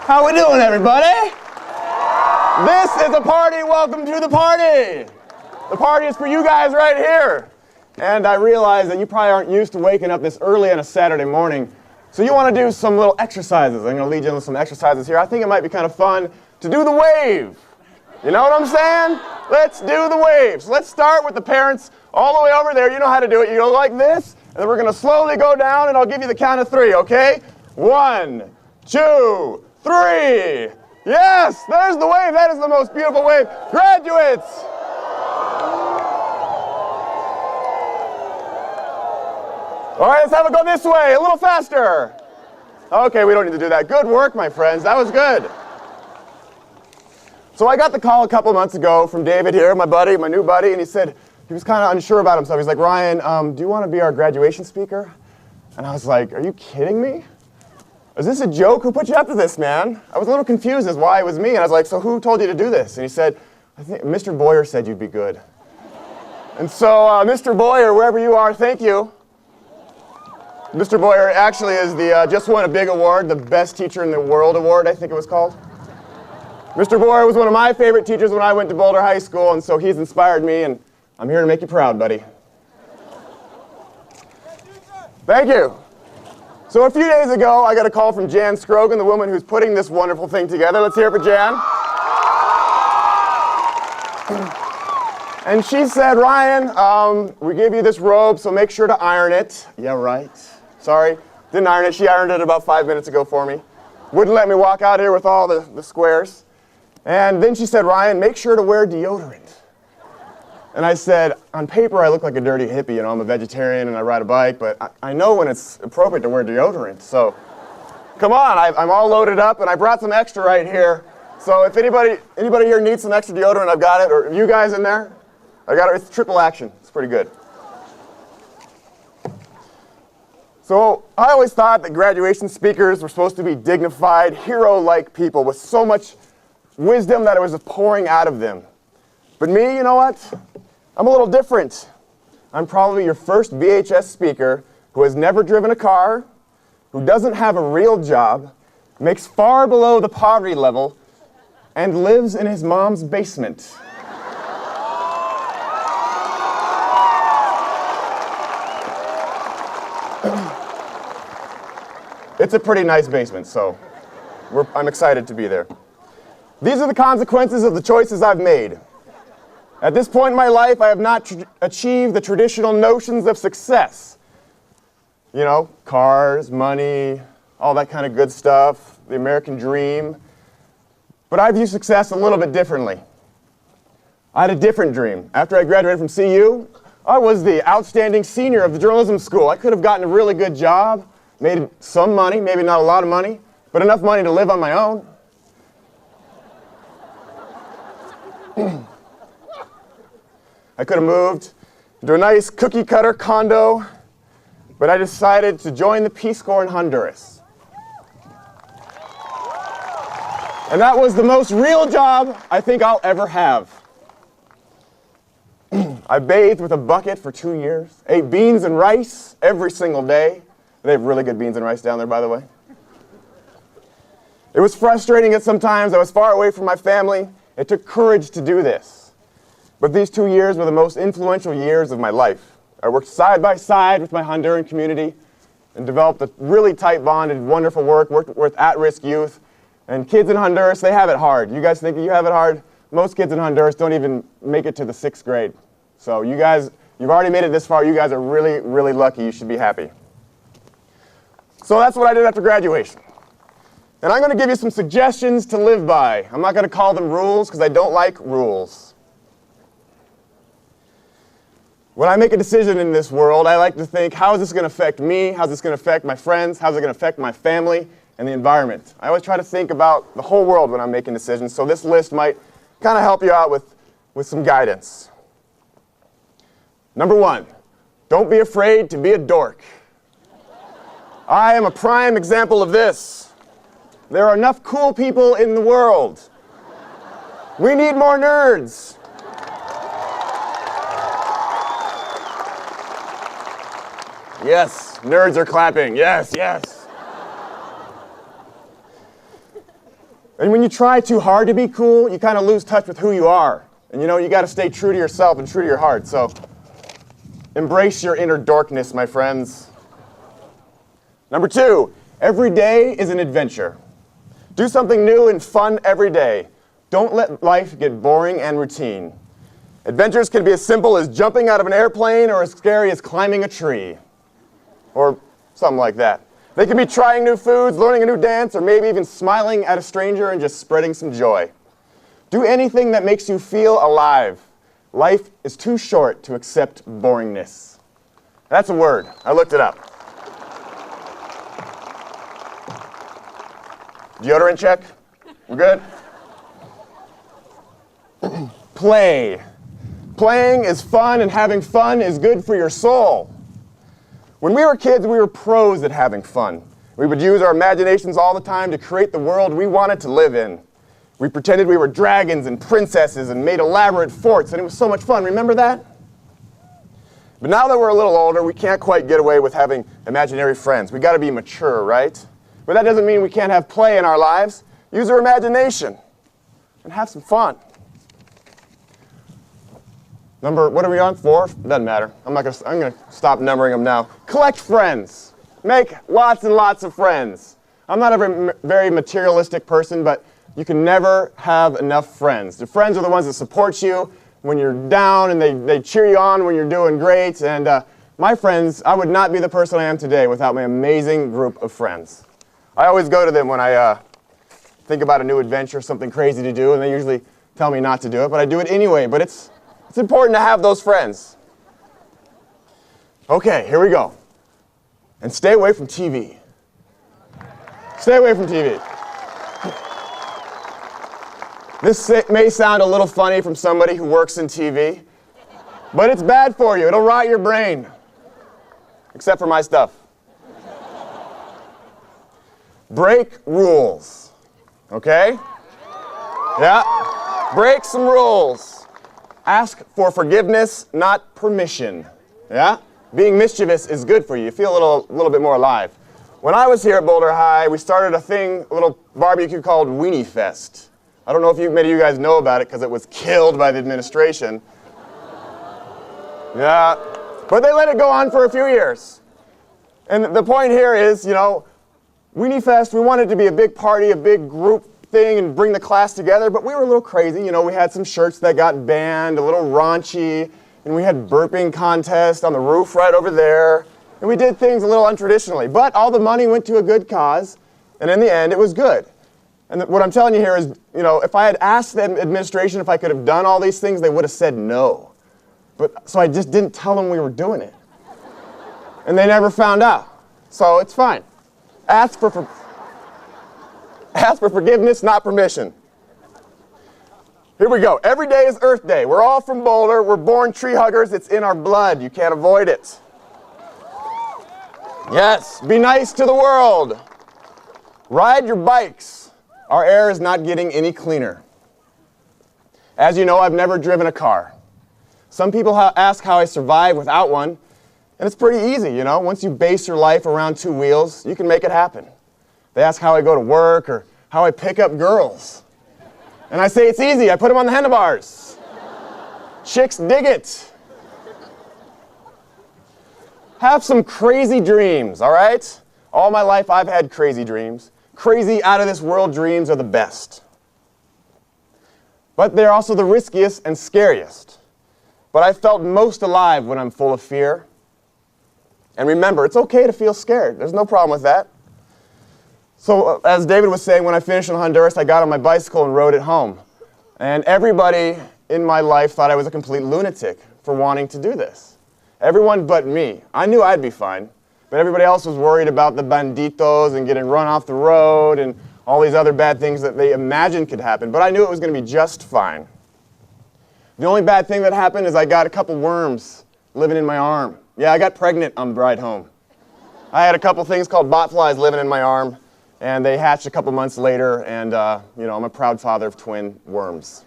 How we doing, everybody? This is a party. Welcome to the party. The party is for you guys right here. And I realize that you probably aren't used to waking up this early on a Saturday morning. So you want to do some little exercises. I'm going to lead you into some exercises here. I think it might be kind of fun to do the wave. You know what I'm saying? Let's do the waves. Let's start with the parents all the way over there. You know how to do it. You go like this, and then we're going to slowly go down, and I'll give you the count of 3, okay? 1, 2, 3. Yes, there's the wave. That is the most beautiful wave. Graduates! All right, let's have it go this way, a little faster. Okay, we don't need to do that. Good work, my friends. That was good. So I got the call a couple months ago from David here, my buddy, my new buddy, and he said he was kind of unsure about himself. He's like, Ryan, do you want to be our graduation speaker? And I was like, are you kidding me? Is this a joke? Who put you up to this, man? I was a little confused as why it was me, and I was like, so who told you to do this? And he said, I think Mr. Boyer said you'd be good. And so, Mr. Boyer, wherever you are, thank you. Mr. Boyer actually is just won a big award, the Best Teacher in the World award, I think it was called. Mr. Boyer was one of my favorite teachers when I went to Boulder High School, and so he's inspired me, and I'm here to make you proud, buddy. Thank you. So a few days ago, I got a call from Jan Scrogan, the woman who's putting this wonderful thing together. Let's hear it for Jan. And she said, Ryan, we gave you this robe, so make sure to iron it. Yeah, right. Sorry, didn't iron it. She ironed it about 5 minutes ago for me. Wouldn't let me walk out here with all the squares. And then she said, Ryan, make sure to wear deodorant. And I said, on paper, I look like a dirty hippie. You know, I'm a vegetarian and I ride a bike, but I know when it's appropriate to wear deodorant. So come on, I'm all loaded up, and I brought some extra right here. So if anybody here needs some extra deodorant, I've got it. Or you guys in there? I got it. It's triple action. It's pretty good. So I always thought that graduation speakers were supposed to be dignified, hero-like people with so much wisdom that it was pouring out of them. But me, you know what? I'm a little different. I'm probably your first BHS speaker who has never driven a car, who doesn't have a real job, makes far below the poverty level, and lives in his mom's basement. It's a pretty nice basement, so I'm excited to be there. These are the consequences of the choices I've made. At this point in my life, I have not achieved the traditional notions of success. You know, cars, money, all that kind of good stuff, the American dream. But I view success a little bit differently. I had a different dream. After I graduated from CU, I was the outstanding senior of the journalism school. I could have gotten a really good job, made some money, maybe not a lot of money, but enough money to live on my own. I could have moved to a nice cookie-cutter condo, but I decided to join the Peace Corps in Honduras. And that was the most real job I think I'll ever have. I bathed with a bucket for 2 years, ate beans and rice every single day. They have really good beans and rice down there, by the way. It was frustrating at some times. I was far away from my family. It took courage to do this. But these 2 years were the most influential years of my life. I worked side by side with my Honduran community and developed a really tight bond and wonderful worked with at-risk youth. And kids in Honduras, they have it hard. You guys think you have it hard? Most kids in Honduras don't even make it to the 6th grade. So you guys, you've already made it this far. You guys are really, really lucky. You should be happy. So that's what I did after graduation. And I'm going to give you some suggestions to live by. I'm not going to call them rules because I don't like rules. When I make a decision in this world, I like to think, how is this going to affect me? How is this going to affect my friends? How is it going to affect my family and the environment? I always try to think about the whole world when I'm making decisions, so this list might kind of help you out with some guidance. Number 1, don't be afraid to be a dork. I am a prime example of this. There are enough cool people in the world. We need more nerds. Yes, nerds are clapping. Yes, yes. And when you try too hard to be cool, you kind of lose touch with who you are. And you know, you got to stay true to yourself and true to your heart. So embrace your inner dorkness, my friends. Number 2, every day is an adventure. Do something new and fun every day. Don't let life get boring and routine. Adventures can be as simple as jumping out of an airplane or as scary as climbing a tree. Or something like that. They can be trying new foods, learning a new dance, or maybe even smiling at a stranger and just spreading some joy. Do anything that makes you feel alive. Life is too short to accept boringness. That's a word. I looked it up. Deodorant check? We're good? Play. Playing is fun, and having fun is good for your soul. When we were kids, we were pros at having fun. We would use our imaginations all the time to create the world we wanted to live in. We pretended we were dragons and princesses and made elaborate forts, and it was so much fun. Remember that? But now that we're a little older, we can't quite get away with having imaginary friends. We got to be mature, right? But that doesn't mean we can't have play in our lives. Use our imagination and have some fun. What are we on? 4? Doesn't matter. I'm going to stop numbering them now. Collect friends. Make lots and lots of friends. I'm not a very materialistic person, but you can never have enough friends. The friends are the ones that support you when you're down, and they cheer you on when you're doing great. And my friends, I would not be the person I am today without my amazing group of friends. I always go to them when I think about a new adventure, something crazy to do, and they usually tell me not to do it, but I do it anyway. But it's important to have those friends. Okay, here we go. And stay away from TV. Stay away from TV. This may sound a little funny from somebody who works in TV, but it's bad for you. It'll rot your brain. Except for my stuff. Break rules. Okay? Yeah? Break some rules. Ask for forgiveness, not permission. Yeah? Being mischievous is good for you. You feel a little bit more alive. When I was here at Boulder High, we started a little barbecue called Weenie Fest. I don't know if many of you guys know about it because it was killed by the administration. Yeah. But they let it go on for a few years. And the point here is, you know, Weenie Fest, we wanted it to be a big party, a big group thing, and bring the class together, but we were a little crazy. You know, we had some shirts that got banned, a little raunchy, and we had burping contest on the roof right over there, and we did things a little untraditionally. But all the money went to a good cause, and in the end, it was good. And what I'm telling you here is, you know, if I had asked the administration if I could have done all these things, they would have said no. So I just didn't tell them we were doing it. And they never found out. So it's fine. Ask for forgiveness, not permission. Here we go. Every day is Earth Day. We're all from Boulder. We're born tree huggers. It's in our blood. You can't avoid it. Yes, be nice to the world. Ride your bikes. Our air is not getting any cleaner. As you know, I've never driven a car. Some people ask how I survive without one, and it's pretty easy, you know. Once you base your life around 2 wheels, you can make it happen. They ask how I go to work or how I pick up girls. And I say it's easy. I put them on the handlebars. Chicks dig it. Have some crazy dreams, all right? All my life I've had crazy dreams. Crazy, out-of-this-world dreams are the best. But they're also the riskiest and scariest. But I felt most alive when I'm full of fear. And remember, it's okay to feel scared. There's no problem with that. So, as David was saying, when I finished in Honduras, I got on my bicycle and rode it home. And everybody in my life thought I was a complete lunatic for wanting to do this. Everyone but me. I knew I'd be fine. But everybody else was worried about the banditos and getting run off the road and all these other bad things that they imagined could happen. But I knew it was going to be just fine. The only bad thing that happened is I got a couple worms living in my arm. Yeah, I got pregnant on the ride home. I had a couple things called botflies living in my arm, and they hatched a couple months later, and you know, I'm a proud father of twin worms.